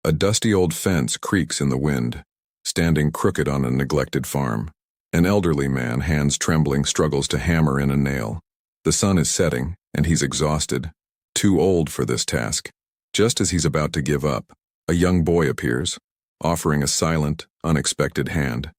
A dusty old fence creaks in the wind, standing crooked on a neglected farm. An elderly man, hands trembling, struggles to hammer in a nail. The sun is setting, and he's exhausted, too old for this task. Just as he's about to give up, a young boy appears, offering a silent, unexpected hand.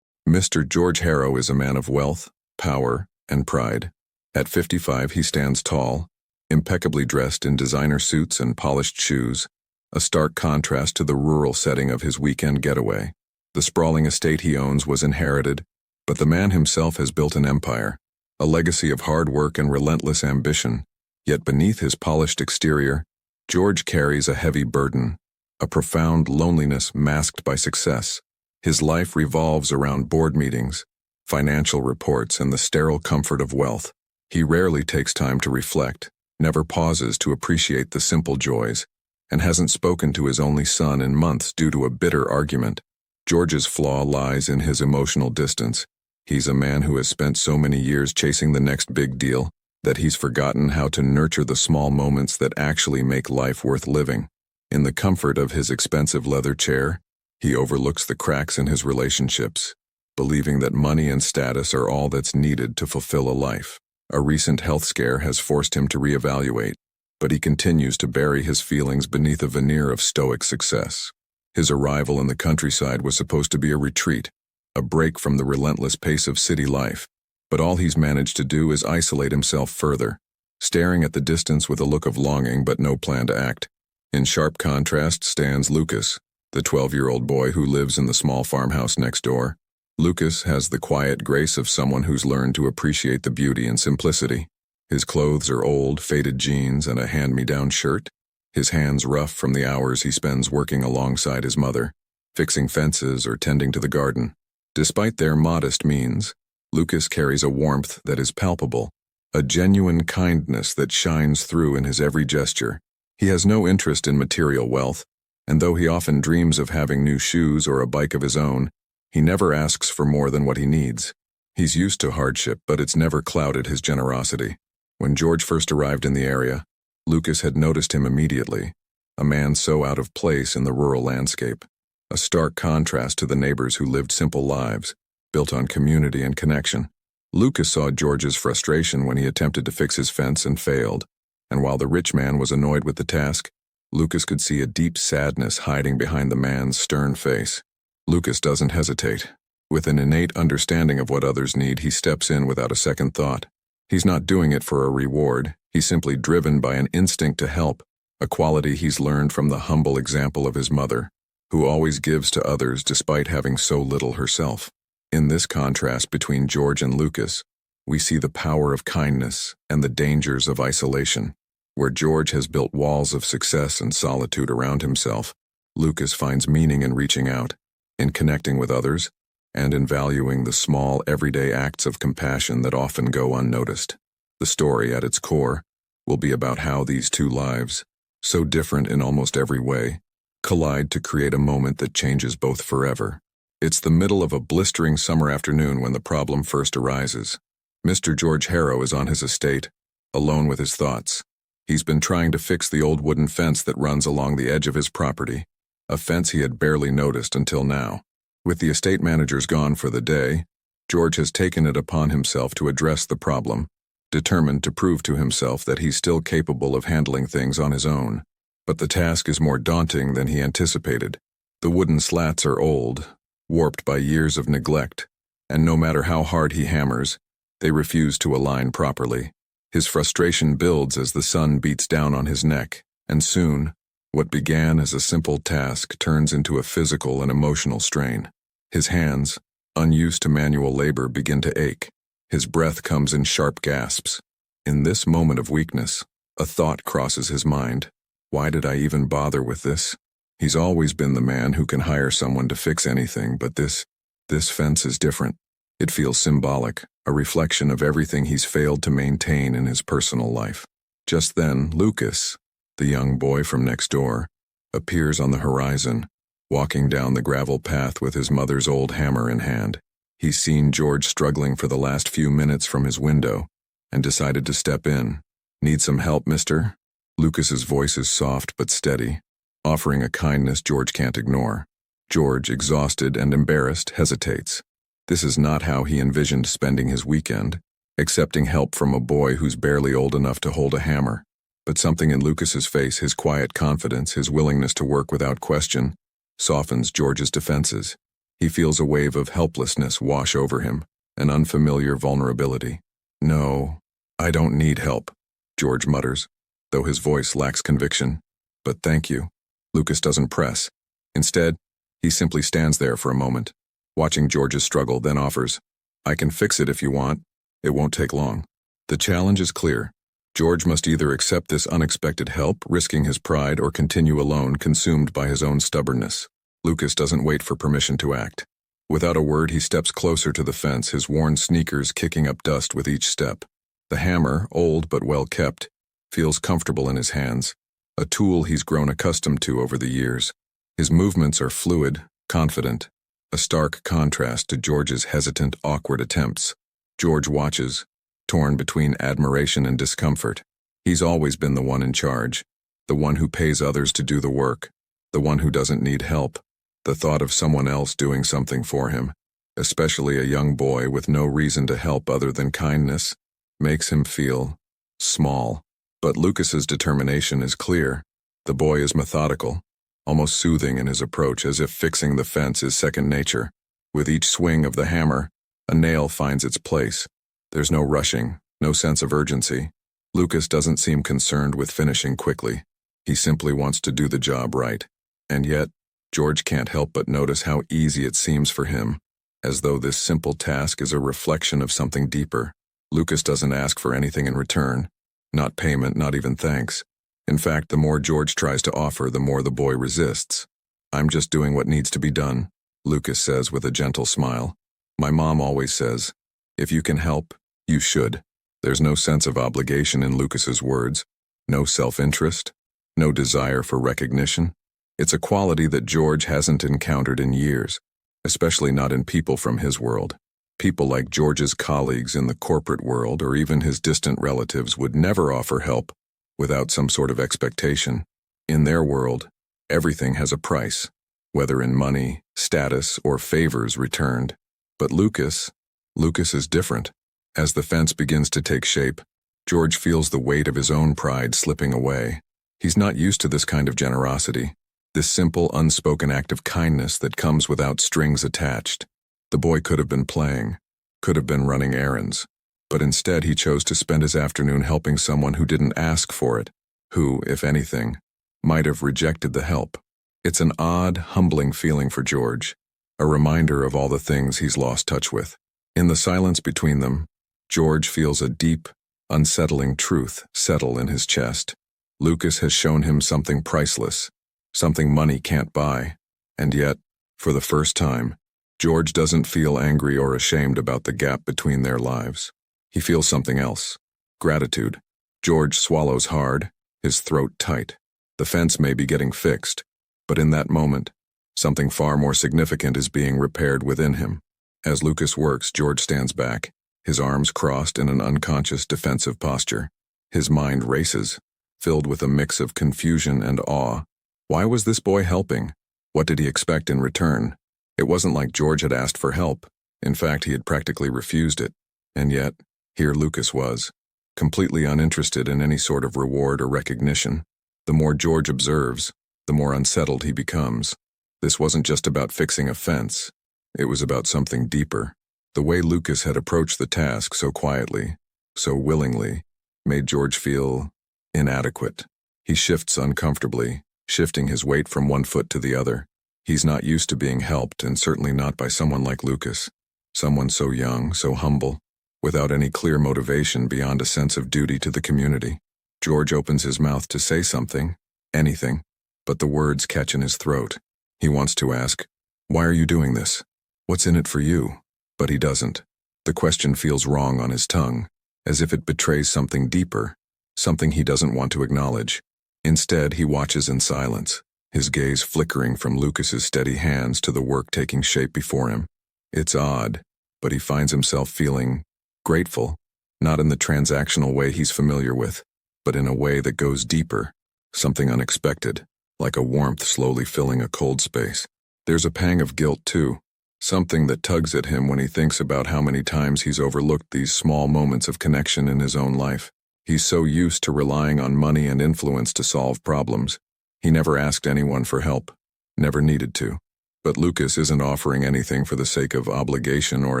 Mr. George Harrow is a man of wealth, power, and pride. At 55, he stands tall, impeccably dressed in designer suits and polished shoes, a stark contrast to the rural setting of his weekend getaway. The sprawling estate he owns was inherited, but the man himself has built an empire, a legacy of hard work and relentless ambition. Yet beneath his polished exterior, George carries a heavy burden, a profound loneliness masked by success. His life revolves around board meetings, financial reports, and the sterile comfort of wealth. He rarely takes time to reflect, never pauses to appreciate the simple joys, and hasn't spoken to his only son in months due to a bitter argument. George's flaw lies in his emotional distance. He's a man who has spent so many years chasing the next big deal that he's forgotten how to nurture the small moments that actually make life worth living. In the comfort of his expensive leather chair, he overlooks the cracks in his relationships, believing that money and status are all that's needed to fulfill a life. A recent health scare has forced him to reevaluate, but he continues to bury his feelings beneath a veneer of stoic success. His arrival in the countryside was supposed to be a retreat, a break from the relentless pace of city life, but all he's managed to do is isolate himself further, staring at the distance with a look of longing but no plan to act. In sharp contrast stands Lucas, the 12-year-old boy who lives in the small farmhouse next door. Lucas has the quiet grace of someone who's learned to appreciate the beauty and simplicity. His clothes are old, faded jeans and a hand-me-down shirt, his hands rough from the hours he spends working alongside his mother, fixing fences or tending to the garden. Despite their modest means, Lucas carries a warmth that is palpable, a genuine kindness that shines through in his every gesture. He has no interest in material wealth, and though he often dreams of having new shoes or a bike of his own, he never asks for more than what he needs. He's used to hardship, but it's never clouded his generosity. When George first arrived in the area, Lucas had noticed him immediately, a man so out of place in the rural landscape, a stark contrast to the neighbors who lived simple lives, built on community and connection. Lucas saw George's frustration when he attempted to fix his fence and failed, and while the rich man was annoyed with the task, Lucas could see a deep sadness hiding behind the man's stern face. Lucas doesn't hesitate. With an innate understanding of what others need, he steps in without a second thought. He's not doing it for a reward, he's simply driven by an instinct to help, a quality he's learned from the humble example of his mother, who always gives to others despite having so little herself. In this contrast between George and Lucas, we see the power of kindness and the dangers of isolation. Where George has built walls of success and solitude around himself, Lucas finds meaning in reaching out, in connecting with others, and in valuing the small, everyday acts of compassion that often go unnoticed. The story, at its core, will be about how these two lives, so different in almost every way, collide to create a moment that changes both forever. It's the middle of a blistering summer afternoon when the problem first arises. Mr. George Harrow is on his estate, alone with his thoughts. He's been trying to fix the old wooden fence that runs along the edge of his property, a fence he had barely noticed until now. With the estate managers gone for the day, George has taken it upon himself to address the problem, determined to prove to himself that he's still capable of handling things on his own. But the task is more daunting than he anticipated. The wooden slats are old, warped by years of neglect, and no matter how hard he hammers, they refuse to align properly. His frustration builds as the sun beats down on his neck, and soon, what began as a simple task turns into a physical and emotional strain. His hands, unused to manual labor, begin to ache. His breath comes in sharp gasps. In this moment of weakness, a thought crosses his mind. Why did I even bother with this? He's always been the man who can hire someone to fix anything, but this fence is different. It feels symbolic, a reflection of everything he's failed to maintain in his personal life. Just then, Lucas, the young boy from next door, appears on the horizon, walking down the gravel path with his mother's old hammer in hand. He's seen George struggling for the last few minutes from his window and decided to step in. "Need some help, mister?" Lucas's voice is soft but steady. offering a kindness George can't ignore. George, exhausted and embarrassed, hesitates. This is not how he envisioned spending his weekend, accepting help from a boy who's barely old enough to hold a hammer. But something in Lucas's face, his quiet confidence, his willingness to work without question, softens George's defenses. He feels a wave of helplessness wash over him, an unfamiliar vulnerability. "No, I don't need help," George mutters, though his voice lacks conviction. "But thank you." Lucas doesn't press. Instead, he simply stands there for a moment, watching George's struggle, then offers, "I can fix it if you want. It won't take long." The challenge is clear. George must either accept this unexpected help, risking his pride, or continue alone, consumed by his own stubbornness. Lucas doesn't wait for permission to act. Without a word, he steps closer to the fence, his worn sneakers kicking up dust with each step. The hammer, old but well kept, feels comfortable in his hands, a tool he's grown accustomed to over the years. His movements are fluid, confident, a stark contrast to George's hesitant, awkward attempts. George watches, torn between admiration and discomfort. He's always been the one in charge, the one who pays others to do the work, the one who doesn't need help. The thought of someone else doing something for him, especially a young boy with no reason to help other than kindness, makes him feel small. But Lucas's determination is clear. The boy is methodical, almost soothing in his approach, as if fixing the fence is second nature. With each swing of the hammer, a nail finds its place. There's no rushing, no sense of urgency. Lucas doesn't seem concerned with finishing quickly. He simply wants to do the job right. And yet, George can't help but notice how easy it seems for him, as though this simple task is a reflection of something deeper. Lucas doesn't ask for anything in return, not payment, not even thanks. In fact, the more George tries to offer, the more the boy resists. "I'm just doing what needs to be done," Lucas says with a gentle smile. "My mom always says, if you can help, you should." There's no sense of obligation in Lucas's words, no self-interest, no desire for recognition. It's a quality that George hasn't encountered in years, especially not in people from his world. People like George's colleagues in the corporate world or even his distant relatives would never offer help without some sort of expectation. In their world, everything has a price, whether in money, status, or favors returned. But Lucas is different. As the fence begins to take shape, George feels the weight of his own pride slipping away. He's not used to this kind of generosity. This simple, unspoken act of kindness that comes without strings attached. The boy could have been playing, could have been running errands, but instead he chose to spend his afternoon helping someone who didn't ask for it, who, if anything, might have rejected the help. It's an odd, humbling feeling for George, a reminder of all the things he's lost touch with. In the silence between them, George feels a deep, unsettling truth settle in his chest. Lucas has shown him something priceless, something money can't buy, and yet, for the first time, George doesn't feel angry or ashamed about the gap between their lives. He feels something else, gratitude. George swallows hard, his throat tight. The fence may be getting fixed, but in that moment, something far more significant is being repaired within him. As Lucas works, George stands back, his arms crossed in an unconscious defensive posture. His mind races, filled with a mix of confusion and awe. Why was this boy helping? What did he expect in return? It wasn't like George had asked for help. In fact, he had practically refused it. And yet, here Lucas was, completely uninterested in any sort of reward or recognition. The more George observes, the more unsettled he becomes. This wasn't just about fixing a fence. It was about something deeper. The way Lucas had approached the task so quietly, so willingly, made George feel inadequate. He shifts uncomfortably, shifting his weight from one foot to the other. He's not used to being helped, and certainly not by someone like Lucas, someone so young, so humble, without any clear motivation beyond a sense of duty to the community. George opens his mouth to say something, anything, but the words catch in his throat. He wants to ask, "Why are you doing this? What's in it for you?" But he doesn't. The question feels wrong on his tongue, as if it betrays something deeper, something he doesn't want to acknowledge. Instead, he watches in silence, his gaze flickering from Lucas's steady hands to the work taking shape before him. It's odd, but he finds himself feeling grateful, not in the transactional way he's familiar with, but in a way that goes deeper, something unexpected, like a warmth slowly filling a cold space. There's a pang of guilt, too, something that tugs at him when he thinks about how many times he's overlooked these small moments of connection in his own life. He's so used to relying on money and influence to solve problems. He never asked anyone for help, never needed to. But Lucas isn't offering anything for the sake of obligation or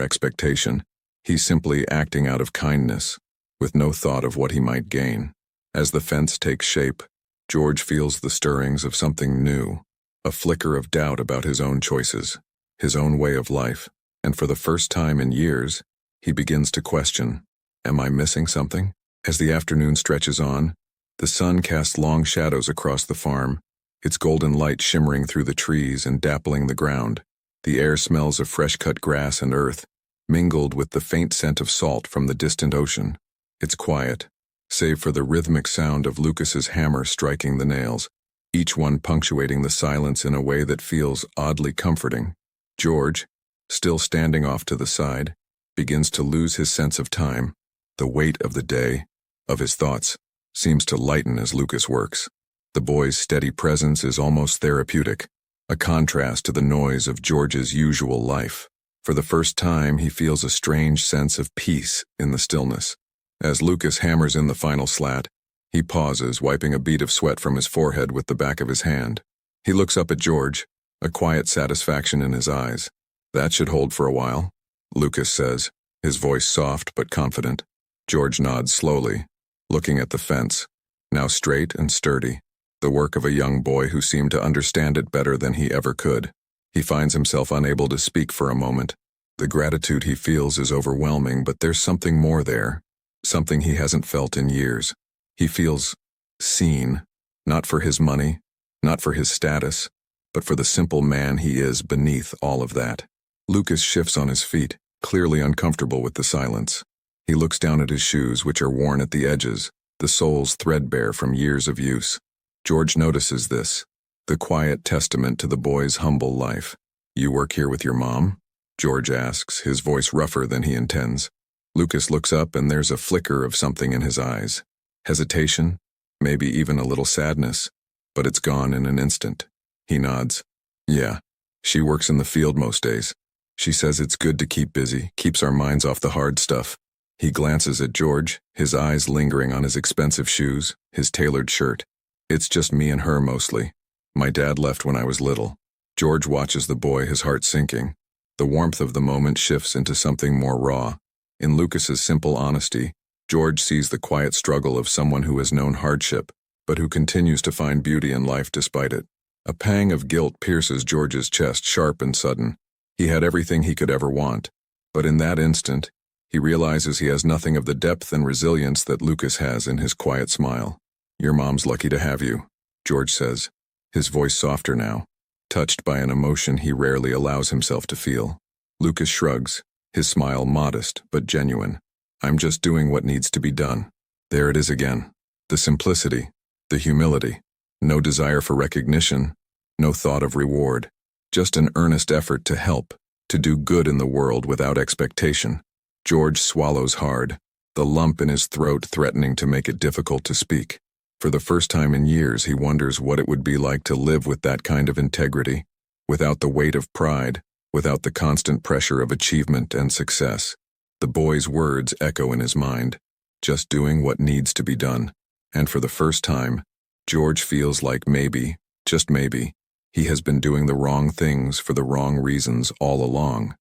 expectation. He's simply acting out of kindness, with no thought of what he might gain. As the fence takes shape, George feels the stirrings of something new, a flicker of doubt about his own choices, his own way of life, and for the first time in years, he begins to question, am I missing something? As the afternoon stretches on, the sun casts long shadows across the farm, its golden light shimmering through the trees and dappling the ground. The air smells of fresh-cut grass and earth, mingled with the faint scent of salt from the distant ocean. It's quiet, save for the rhythmic sound of Lucas's hammer striking the nails, each one punctuating the silence in a way that feels oddly comforting. George, still standing off to the side, begins to lose his sense of time. The weight of the day, of his thoughts, seems to lighten as Lucas works. The boy's steady presence is almost therapeutic, a contrast to the noise of George's usual life. For the first time, he feels a strange sense of peace in the stillness. As Lucas hammers in the final slat, he pauses, wiping a bead of sweat from his forehead with the back of his hand. He looks up at George, a quiet satisfaction in his eyes. That should hold for a while, Lucas says, his voice soft but confident. George nods slowly, looking at the fence, now straight and sturdy, the work of a young boy who seemed to understand it better than he ever could. He finds himself unable to speak for a moment. The gratitude he feels is overwhelming, but there's something more there, something he hasn't felt in years. He feels seen, not for his money, not for his status, but for the simple man he is beneath all of that. Lucas shifts on his feet, clearly uncomfortable with the silence. He looks down at his shoes, which are worn at the edges, the soles threadbare from years of use. George notices this, the quiet testament to the boy's humble life. You work here with your mom? George asks, his voice rougher than he intends. Lucas looks up and there's a flicker of something in his eyes. Hesitation, maybe even a little sadness, but it's gone in an instant. He nods. Yeah, she works in the field most days. She says it's good to keep busy, keeps our minds off the hard stuff. He glances at George, his eyes lingering on his expensive shoes, his tailored shirt. It's just me and her mostly. My dad left when I was little. George watches the boy, his heart sinking. The warmth of the moment shifts into something more raw. In Lucas's simple honesty, George sees the quiet struggle of someone who has known hardship, but who continues to find beauty in life despite it. A pang of guilt pierces George's chest, sharp and sudden. He had everything he could ever want, but in that instant, he realizes he has nothing of the depth and resilience that Lucas has in his quiet smile. Your mom's lucky to have you, George says, his voice softer now, touched by an emotion he rarely allows himself to feel. Lucas shrugs, his smile modest but genuine. I'm just doing what needs to be done. There it is again. The simplicity, the humility, no desire for recognition, no thought of reward, just an earnest effort to help, to do good in the world without expectation. George swallows hard, the lump in his throat threatening to make it difficult to speak. For the first time in years, he wonders what it would be like to live with that kind of integrity, without the weight of pride, without the constant pressure of achievement and success. The boy's words echo in his mind, just doing what needs to be done. And for the first time, George feels like maybe, just maybe, he has been doing the wrong things for the wrong reasons all along.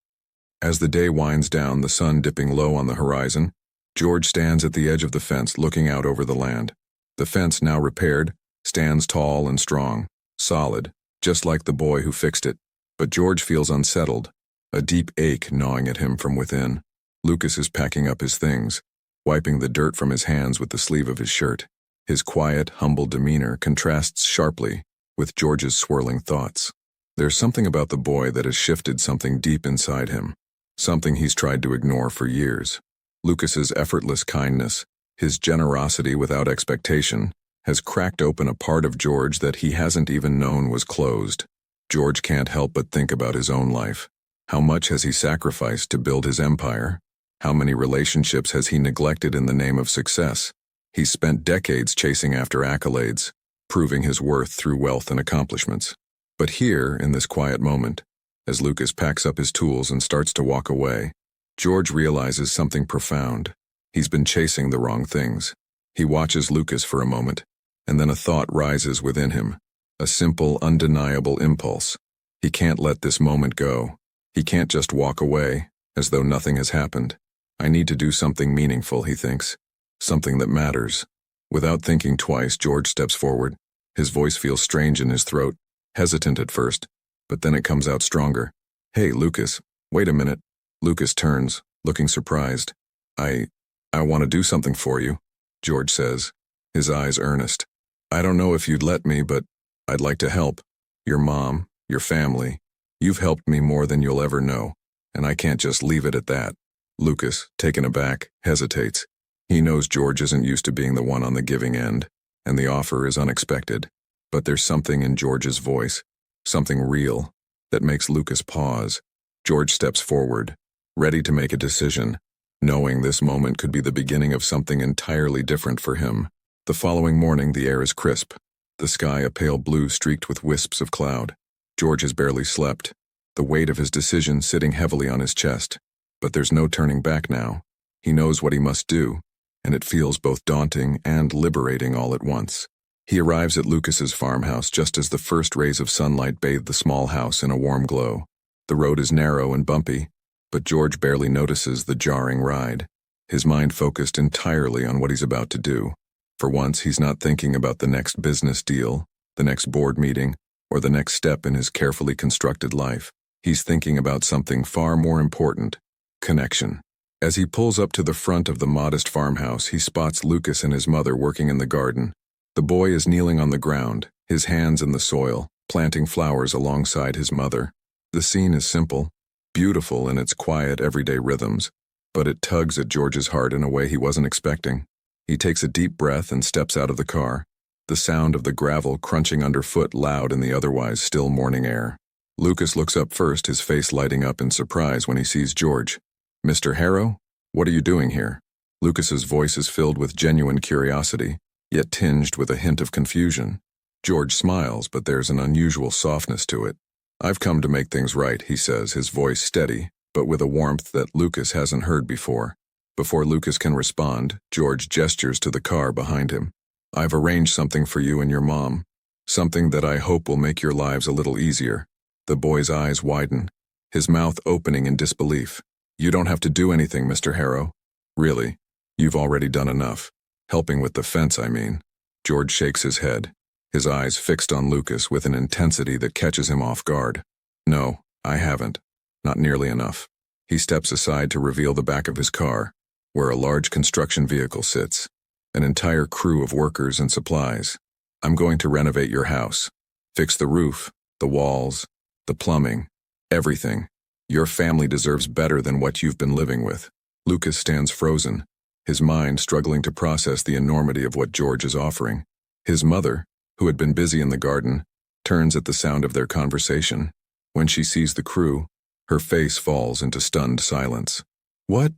As the day winds down, the sun dipping low on the horizon, George stands at the edge of the fence looking out over the land. The fence, now repaired, stands tall and strong, solid, just like the boy who fixed it. But George feels unsettled, a deep ache gnawing at him from within. Lucas is packing up his things, wiping the dirt from his hands with the sleeve of his shirt. His quiet, humble demeanor contrasts sharply with George's swirling thoughts. There's something about the boy that has shifted something deep inside him, something he's tried to ignore for years. Lucas's effortless kindness, his generosity without expectation, has cracked open a part of George that he hasn't even known was closed. George can't help but think about his own life. How much has he sacrificed to build his empire? How many relationships has he neglected in the name of success? He's spent decades chasing after accolades, proving his worth through wealth and accomplishments. But here, in this quiet moment, as Lucas packs up his tools and starts to walk away, George realizes something profound. He's been chasing the wrong things. He watches Lucas for a moment, and then a thought rises within him, a simple, undeniable impulse. He can't let this moment go. He can't just walk away, as though nothing has happened. I need to do something meaningful, he thinks. Something that matters. Without thinking twice, George steps forward. His voice feels strange in his throat, hesitant at first, but then it comes out stronger. Hey, Lucas, wait a minute. Lucas turns, looking surprised. I want to do something for you, George says, his eyes earnest. I don't know if you'd let me, but I'd like to help. Your mom, your family. You've helped me more than you'll ever know, and I can't just leave it at that. Lucas, taken aback, hesitates. He knows George isn't used to being the one on the giving end, and the offer is unexpected. But there's something in George's voice, something real, that makes Lucas pause. George steps forward, ready to make a decision, knowing this moment could be the beginning of something entirely different for him. The following morning, the air is crisp, the sky a pale blue streaked with wisps of cloud. George has barely slept, the weight of his decision sitting heavily on his chest. But there's no turning back now. He knows what he must do, and it feels both daunting and liberating all at once. He arrives at Lucas's farmhouse just as the first rays of sunlight bathe the small house in a warm glow. The road is narrow and bumpy, but George barely notices the jarring ride, his mind focused entirely on what he's about to do. For once, he's not thinking about the next business deal, the next board meeting, or the next step in his carefully constructed life. He's thinking about something far more important: connection. As he pulls up to the front of the modest farmhouse, he spots Lucas and his mother working in the garden. The boy is kneeling on the ground, his hands in the soil, planting flowers alongside his mother. The scene is simple, beautiful in its quiet, everyday rhythms, but it tugs at George's heart in a way he wasn't expecting. He takes a deep breath and steps out of the car, the sound of the gravel crunching underfoot loud in the otherwise still morning air. Lucas looks up first, his face lighting up in surprise when he sees George. Mr. Harrow, what are you doing here? Lucas's voice is filled with genuine curiosity, yet tinged with a hint of confusion. George smiles, but there's an unusual softness to it. I've come to make things right, he says, his voice steady, but with a warmth that Lucas hasn't heard before. Before Lucas can respond, George gestures to the car behind him. I've arranged something for you and your mom, something that I hope will make your lives a little easier. The boy's eyes widen, his mouth opening in disbelief. You don't have to do anything, Mr. Harrow. Really, you've already done enough. Helping with the fence, I mean. George shakes his head, his eyes fixed on Lucas with an intensity that catches him off guard. No, I haven't. Not nearly enough. He steps aside to reveal the back of his car, where a large construction vehicle sits, an entire crew of workers and supplies. I'm going to renovate your house. Fix the roof, the walls, the plumbing, everything. Your family deserves better than what you've been living with. Lucas stands frozen, his mind struggling to process the enormity of what George is offering. His mother, who had been busy in the garden, turns at the sound of their conversation. When she sees the crew, her face falls into stunned silence. What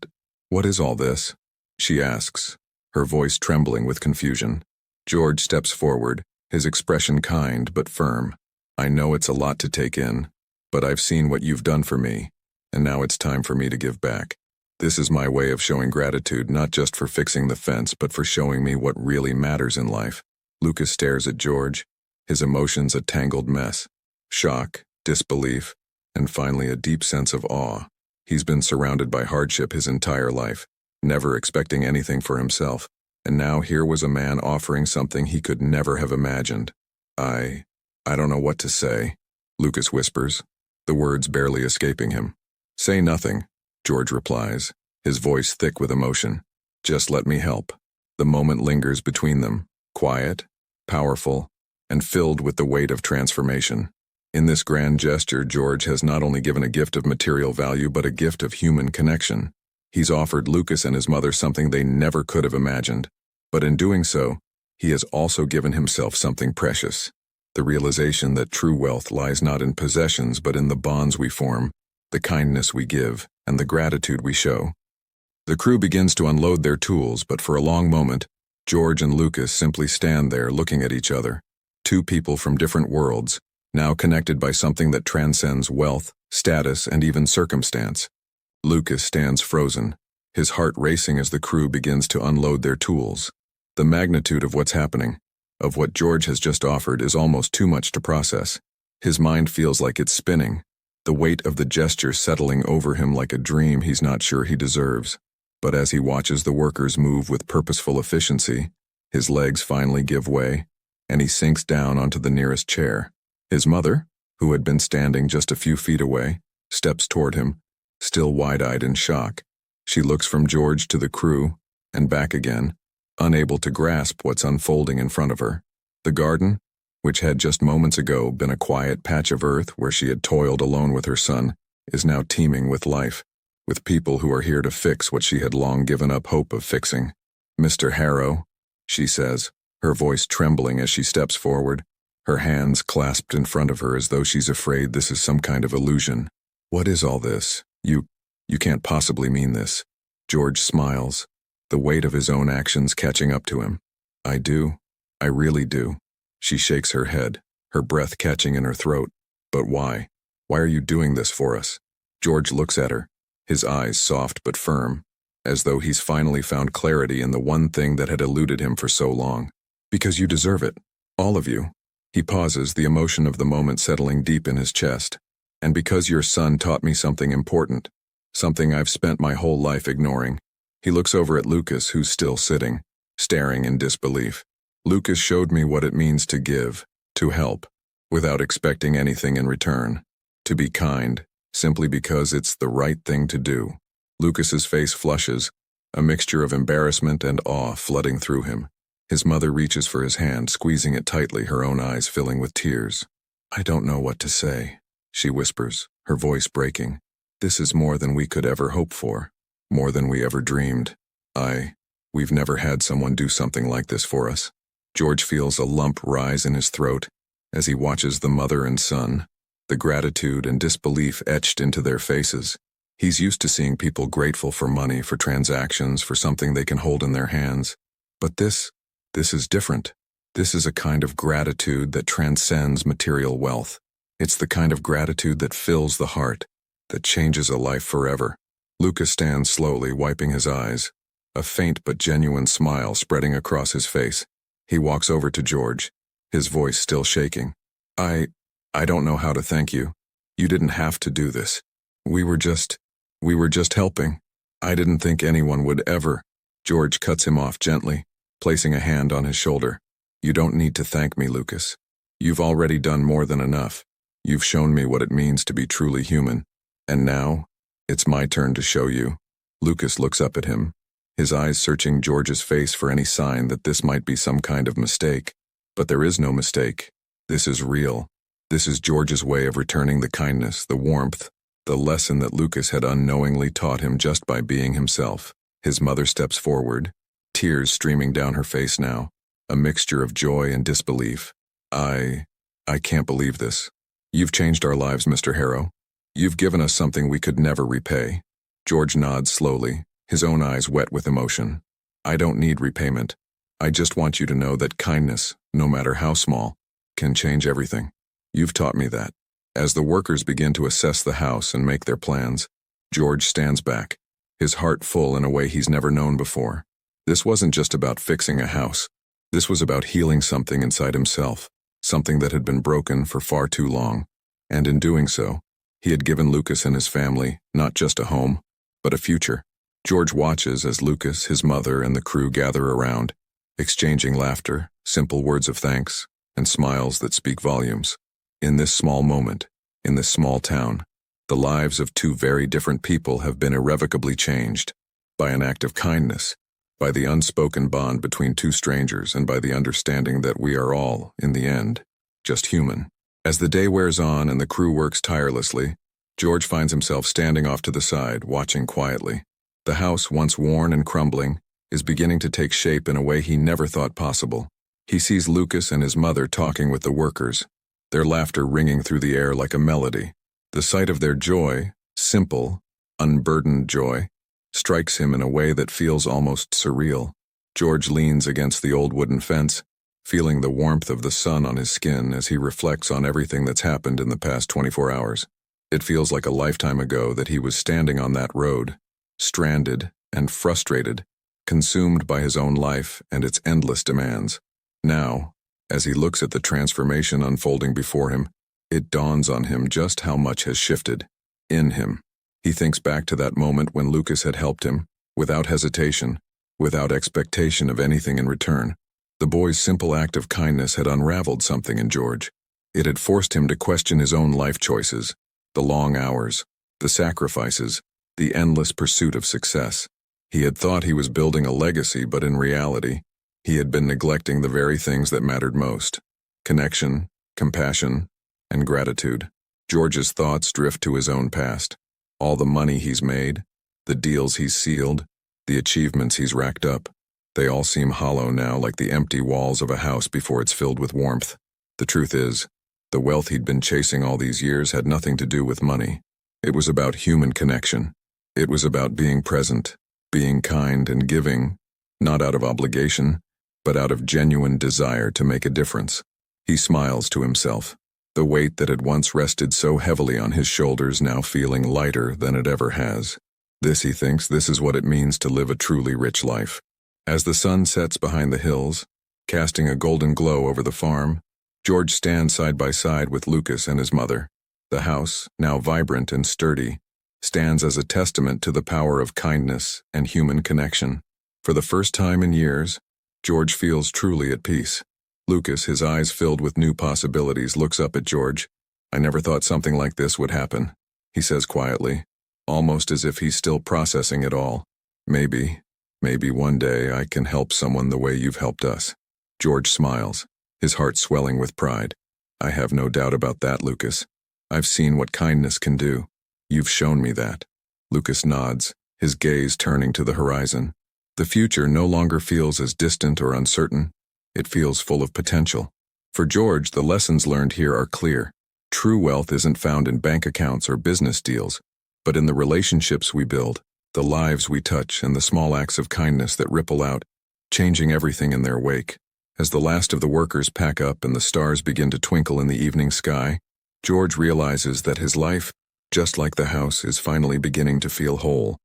is all this? She asks, her voice trembling with confusion. George steps forward, his expression kind but firm. I know it's a lot to take in, but I've seen what you've done for me, and now it's time for me to give back. This is my way of showing gratitude, not just for fixing the fence, but for showing me what really matters in life. Lucas stares at George, his emotions a tangled mess. Shock, disbelief, and finally a deep sense of awe. He's been surrounded by hardship his entire life, never expecting anything for himself, and now here was a man offering something he could never have imagined. I don't know what to say, Lucas whispers, the words barely escaping him. Say nothing, George replies, his voice thick with emotion. Just let me help. The moment lingers between them, quiet, powerful, and filled with the weight of transformation. In this grand gesture, George has not only given a gift of material value, but a gift of human connection. He's offered Lucas and his mother something they never could have imagined. But in doing so, he has also given himself something precious. The realization that true wealth lies not in possessions, but in the bonds we form, the kindness we give, and the gratitude we show. The crew begins to unload their tools, but for a long moment, George and Lucas simply stand there looking at each other, Two people from different worlds, now connected by something that transcends wealth, status, and even circumstance. Lucas stands frozen, his heart racing as the crew begins to unload their tools. The magnitude of what's happening, of what George has just offered, is almost too much to process. His mind feels like it's spinning, the weight of the gesture settling over him like a dream he's not sure he deserves. But as he watches the workers move with purposeful efficiency, his legs finally give way, and he sinks down onto the nearest chair. His mother, who had been standing just a few feet away, steps toward him, still wide-eyed in shock. She looks from George to the crew, and back again, unable to grasp what's unfolding in front of her. The garden, which had just moments ago been a quiet patch of earth where she had toiled alone with her son, is now teeming with life, with people who are here to fix what she had long given up hope of fixing. "Mr. Harrow," she says, her voice trembling as she steps forward, her hands clasped in front of her as though she's afraid this is some kind of illusion. "What is all this? You can't possibly mean this." George smiles, the weight of his own actions catching up to him. "I do. I really do." She shakes her head, her breath catching in her throat. "But why? Why are you doing this for us?" George looks at her, his eyes soft but firm, as though he's finally found clarity in the one thing that had eluded him for so long. "Because you deserve it. All of you." He pauses, the emotion of the moment settling deep in his chest. "And because your son taught me something important, something I've spent my whole life ignoring." He looks over at Lucas, who's still sitting, staring in disbelief. "Lucas showed me what it means to give, to help, without expecting anything in return. To be kind, simply because it's the right thing to do." Lucas's face flushes, a mixture of embarrassment and awe flooding through him. His mother reaches for his hand, squeezing it tightly, her own eyes filling with tears. "I don't know what to say," she whispers, her voice breaking. "This is more than we could ever hope for, more than we ever dreamed. We've never had someone do something like this for us." George feels a lump rise in his throat as he watches the mother and son, the gratitude and disbelief etched into their faces. He's used to seeing people grateful for money, for transactions, for something they can hold in their hands. But this is different. This is a kind of gratitude that transcends material wealth. It's the kind of gratitude that fills the heart, that changes a life forever. Lucas stands slowly, wiping his eyes, a faint but genuine smile spreading across his face. He walks over to George, his voice still shaking. I don't know how to thank you. You didn't have to do this. We were just helping. I didn't think anyone would ever." George cuts him off gently, placing a hand on his shoulder. "You don't need to thank me, Lucas. You've already done more than enough. You've shown me what it means to be truly human. And now, it's my turn to show you." Lucas looks up at him, his eyes searching George's face for any sign that this might be some kind of mistake. But there is no mistake. This is real. This is George's way of returning the kindness, the warmth, the lesson that Lucas had unknowingly taught him just by being himself. His mother steps forward, tears streaming down her face now, a mixture of joy and disbelief. I can't believe this. You've changed our lives, Mr. Harrow. You've given us something we could never repay." George nods slowly, his own eyes wet with emotion. "I don't need repayment. I just want you to know that kindness, no matter how small, can change everything. You've taught me that." As the workers begin to assess the house and make their plans, George stands back, his heart full in a way he's never known before. This wasn't just about fixing a house. This was about healing something inside himself, something that had been broken for far too long. And in doing so, he had given Lucas and his family not just a home, but a future. George watches as Lucas, his mother, and the crew gather around, exchanging laughter, simple words of thanks, and smiles that speak volumes. In this small moment, in this small town, the lives of two very different people have been irrevocably changed by an act of kindness, by the unspoken bond between two strangers, and by the understanding that we are all, in the end, just human. As the day wears on and the crew works tirelessly, George finds himself standing off to the side, watching quietly. The house, once worn and crumbling, is beginning to take shape in a way he never thought possible. He sees Lucas and his mother talking with the workers, their laughter ringing through the air like a melody. The sight of their joy, simple, unburdened joy, strikes him in a way that feels almost surreal. George leans against the old wooden fence, feeling the warmth of the sun on his skin as he reflects on everything that's happened in the past 24 hours. It feels like a lifetime ago that he was standing on that road, stranded and frustrated, consumed by his own life and its endless demands. Now, as he looks at the transformation unfolding before him, it dawns on him just how much has shifted in him. He thinks back to that moment when Lucas had helped him, without hesitation, without expectation of anything in return. The boy's simple act of kindness had unraveled something in George. It had forced him to question his own life choices, the long hours, the sacrifices, the endless pursuit of success. He had thought he was building a legacy, but in reality, he had been neglecting the very things that mattered most: connection, compassion, and gratitude. George's thoughts drift to his own past. All the money he's made, the deals he's sealed, the achievements he's racked up, they all seem hollow now, like the empty walls of a house before it's filled with warmth. The truth is, the wealth he'd been chasing all these years had nothing to do with money. It was about human connection. It was about being present, being kind and giving, not out of obligation, but out of genuine desire to make a difference. He smiles to himself, the weight that had once rested so heavily on his shoulders now feeling lighter than it ever has. This, he thinks, this is what it means to live a truly rich life. As the sun sets behind the hills, casting a golden glow over the farm, George stands side by side with Lucas and his mother. The house, now vibrant and sturdy, stands as a testament to the power of kindness and human connection. For the first time in years, George feels truly at peace. Lucas, his eyes filled with new possibilities, looks up at George. "I never thought something like this would happen," he says quietly, almost as if he's still processing it all. Maybe one day I can help someone the way you've helped us." George smiles, his heart swelling with pride. "I have no doubt about that, Lucas. I've seen what kindness can do. You've shown me that." Lucas nods, his gaze turning to the horizon. The future no longer feels as distant or uncertain. It feels full of potential. For George, the lessons learned here are clear. True wealth isn't found in bank accounts or business deals, but in the relationships we build, the lives we touch, and the small acts of kindness that ripple out, changing everything in their wake. As the last of the workers pack up and the stars begin to twinkle in the evening sky, George realizes that his life, just like the house, is finally beginning to feel whole.